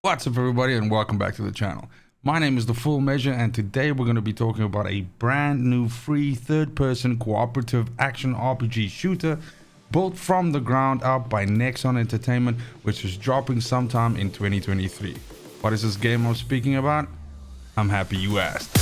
What's up everybody and welcome back to the channel. My name is The Full Measure and today we're going to be talking about a brand new free third-person cooperative action RPG shooter built from the ground up by Nexon Entertainment, which is dropping sometime in 2023. What is this game I'm speaking about? I'm happy you asked.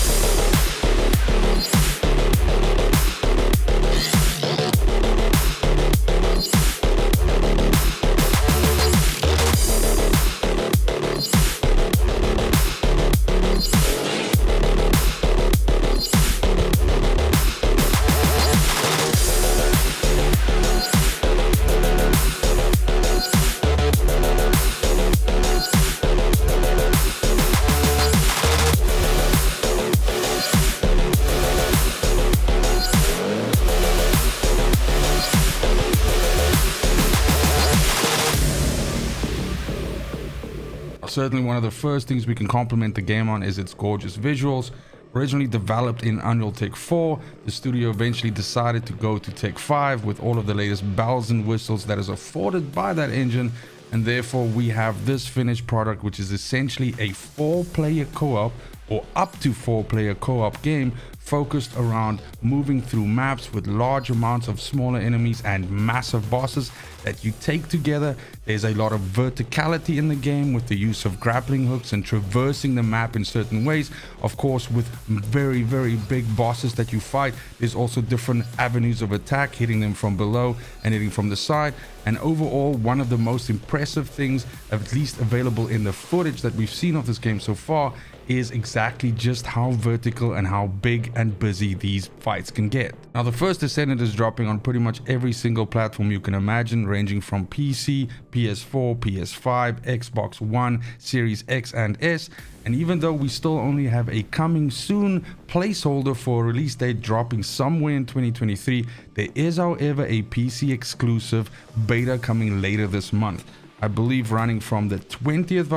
Certainly one of the first things we can compliment the game on is its gorgeous visuals. Originally developed in Unreal Tech 4, the studio eventually decided to go to Tech 5 with all of the latest bells and whistles that is afforded by that engine, and therefore we have this finished product, which is essentially a 4-player co-op or up to 4-player co-op game focused around moving through maps with large amounts of smaller enemies and massive bosses that you take together. There's a lot of verticality in the game with the use of grappling hooks and traversing the map in certain ways. Of course, with very big bosses that you fight, there's also different avenues of attack, hitting them from below and hitting from the side. And overall, one of the most impressive things, at least available in the footage that we've seen of this game so far, is exactly just how vertical and how big and busy these fights can get. Now, the First Descendant is dropping on pretty much every single platform you can imagine, ranging from PC, PS4, PS5, Xbox One, Series X and S. And even though we still only have a coming soon placeholder for a release date dropping somewhere in 2023, there is, however, a PC exclusive beta coming later this month. I believe running from the 20th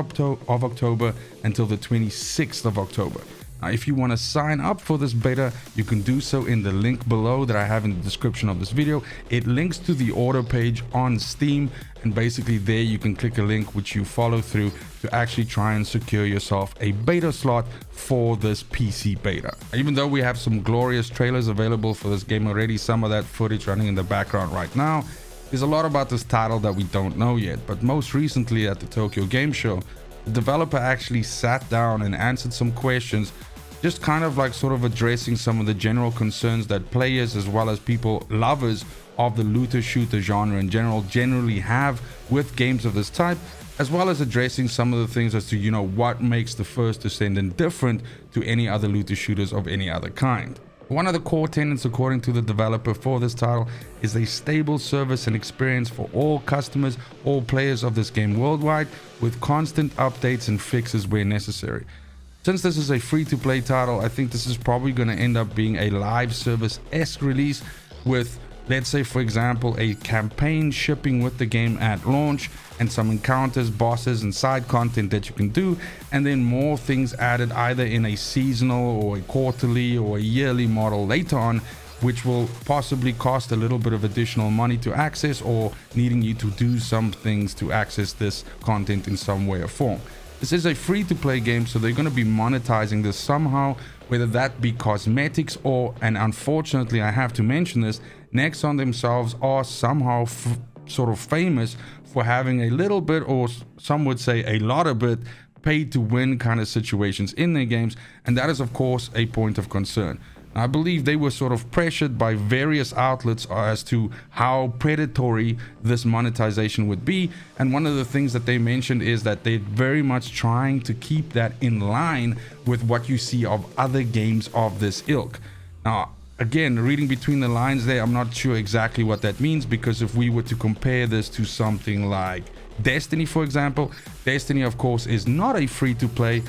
of October until the 26th of October. Now, if you want to sign up for this beta, you can do so in the link below that I have in the description of this video. It links to the order page on Steam, and basically there you can click a link which you follow through to actually try and secure yourself a beta slot for this PC beta. Even though we have some glorious trailers available for this game already, some of that footage running in the background right now, there's a lot about this title that we don't know yet, but most recently at the Tokyo Game Show, the developer actually sat down and answered some questions, just kind of like sort of addressing some of the general concerns that players as well as people lovers of the looter shooter genre in general generally have with games of this type, as well as addressing some of the things as to, you know, what makes the First Descendant different to any other looter shooters of any other kind. One of the core tenets, according to the developer for this title, is a stable service and experience for all customers, all players of this game worldwide, with constant updates and fixes where necessary. Since this is a free-to-play title, I think this is probably going to end up being a live service-esque release with, let's say for example, a campaign shipping with the game at launch and some encounters, bosses and side content that you can do, and then more things added either in a seasonal or a quarterly or a yearly model later on, which will possibly cost a little bit of additional money to access or needing you to do some things to access this content in some way or form. This is a free-to-play game, so they're going to be monetizing this somehow, whether that be cosmetics or, and unfortunately I have to mention this, Nexon themselves are somehow sort of famous for having a little bit, or some would say a lot of bit, paid to win kind of situations in their games, and that is of course a point of concern. I believe they were sort of pressured by various outlets as to how predatory this monetization would be, and one of the things that they mentioned is that they're very much trying to keep that in line with what you see of other games of this ilk. Now, again, reading between the lines there, I'm not sure exactly what that means, because if we were to compare this to something like Destiny, for example, Destiny of course is not a free-to-play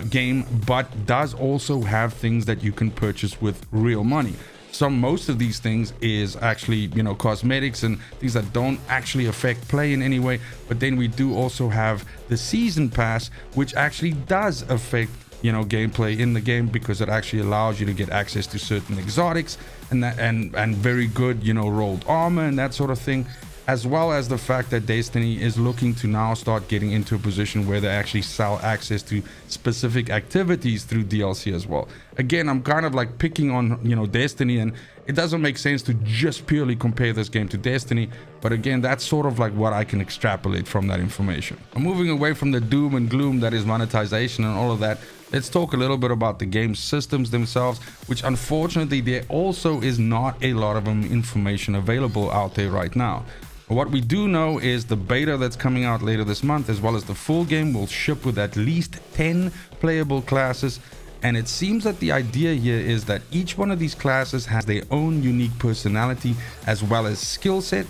game, but does also have things that you can purchase with real money. Most of these things is actually, you know, cosmetics and things that don't actually affect play in any way, but then we do also have the season pass, which actually does affect, you know, gameplay in the game, because it actually allows you to get access to certain exotics and very good, you know, rolled armor and that sort of thing. as well as the fact that Destiny is looking to now start getting into a position where they actually sell access to specific activities through DLC as well. Again, I'm kind of like picking on, you know, Destiny, and it doesn't make sense to just purely compare this game to Destiny, but again, that's sort of like what I can extrapolate from that information. I'm moving away from the doom and gloom that is monetization and all of that. Let's talk a little bit about the game systems themselves, which unfortunately there also is not a lot of information available out there right now. What we do know is the beta that's coming out later this month, as well as the full game, will ship with at least 10 playable classes. And it seems that the idea here is that each one of these classes has their own unique personality as well as skill set.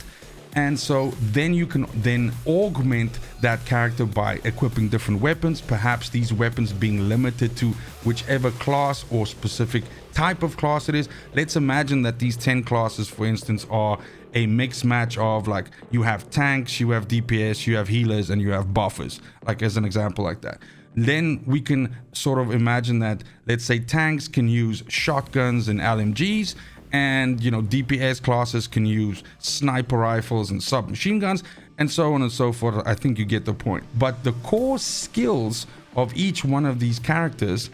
And so then you can then augment that character by equipping different weapons, perhaps these weapons being limited to whichever class or specific type of class it is. Let's imagine that these 10 classes, for instance, are a mixed match of, like, you have tanks, you have DPS, you have healers, and you have buffers, like as an example like that. Then we can sort of imagine that, let's say, tanks can use shotguns and LMGs, and, you know, DPS classes can use sniper rifles and submachine guns, and so on and so forth. I think you get the point. But the core skills of each one of these characters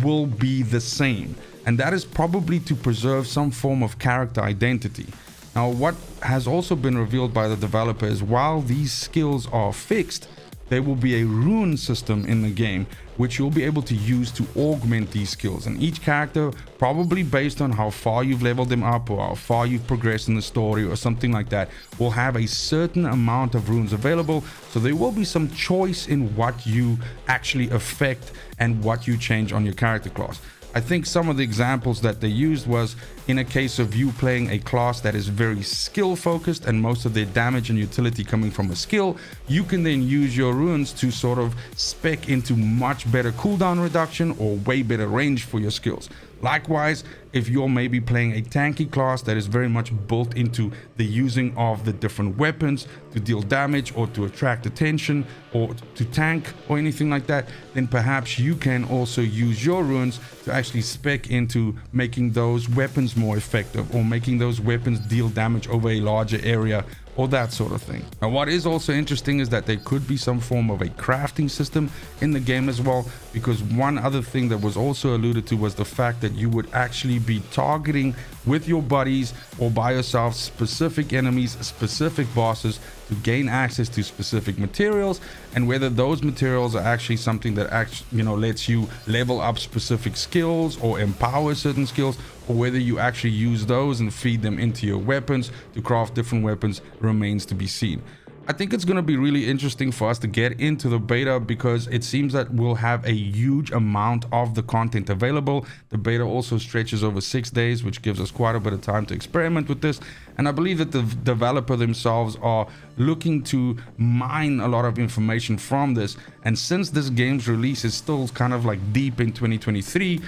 will be the same, and that is probably to preserve some form of character identity. Now, what has also been revealed by the developer is, while these skills are fixed, there will be a rune system in the game which you'll be able to use to augment these skills, and each character, probably based on how far you've leveled them up or how far you've progressed in the story or something like that, will have a certain amount of runes available. So there will be some choice in what you actually affect and what you change on your character class. I think some of the examples that they used was in a case of you playing a class that is very skill focused and most of their damage and utility coming from a skill, you can then use your runes to sort of spec into much better cooldown reduction or way better range for your skills. Likewise, if you're maybe playing a tanky class that is very much built into the using of the different weapons to deal damage or to attract attention or to tank or anything like that, then perhaps you can also use your runes to actually spec into making those weapons more effective or making those weapons deal damage over a larger area or that sort of thing. Now, what is also interesting is that there could be some form of a crafting system in the game as well, because one other thing that was also alluded to was the fact that you would actually be targeting with your buddies or by yourself specific enemies, specific bosses, to gain access to specific materials, and whether those materials are actually something that actually, you know, lets you level up specific skills or empower certain skills, or whether you actually use those and feed them into your weapons to craft different weapons remains to be seen. I think it's going to be really interesting for us to get into the beta, because it seems that we'll have a huge amount of the content available. The beta also stretches over 6 days, which gives us quite a bit of time to experiment with this. And I believe that the developer themselves are looking to mine a lot of information from this. And since this game's release is still kind of like deep in 2023,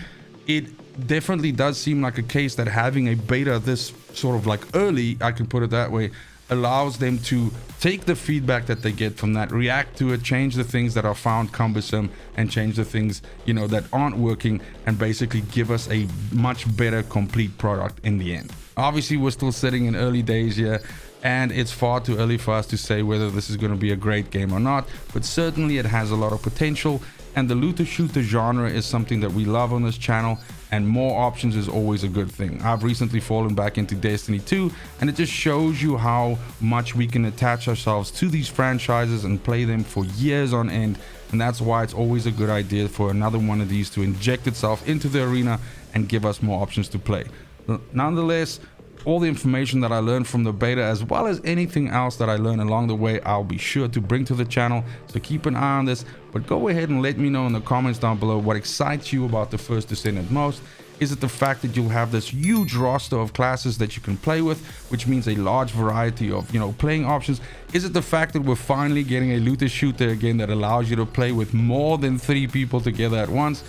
it definitely does seem like a case that having a beta this sort of like early, I can put it that way, allows them to take the feedback that they get from that, react to it, change the things that are found cumbersome, and change the things, you know, that aren't working, and basically give us a much better complete product in the end. Obviously, we're still sitting in early days here, and it's far too early for us to say whether this is going to be a great game or not, but certainly it has a lot of potential. And the looter shooter genre is something that we love on this channel, and more options is always a good thing. I've recently fallen back into Destiny 2, and it just shows you how much we can attach ourselves to these franchises and play them for years on end. And that's why it's always a good idea for another one of these to inject itself into the arena and give us more options to play. Nonetheless, all the information that I learned from the beta, as well as anything else that I learned along the way, I'll be sure to bring to the channel, so keep an eye on this. But go ahead and let me know in the comments down below what excites you about the First Descendant most. Is it the fact that you'll have this huge roster of classes that you can play with, which means a large variety of, you know, playing options? Is it the fact that we're finally getting a looter shooter again that allows you to play with more than 3 people together at once?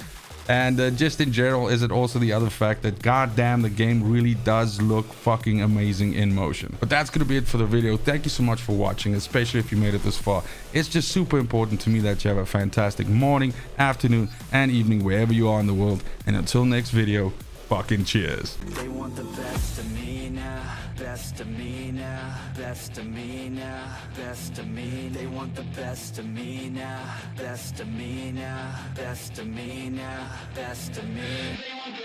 And just in general, is it also the other fact that goddamn, the game really does look fucking amazing in motion? But that's gonna be it for the video. Thank you so much for watching, especially if you made it this far. It's just super important to me that you have a fantastic morning, afternoon, and evening wherever you are in the world. And until next video, fucking cheers. They want the best of me now. best of me now, best of me now, best of me. They want the best of me now, best of me now, best of me now, best of me.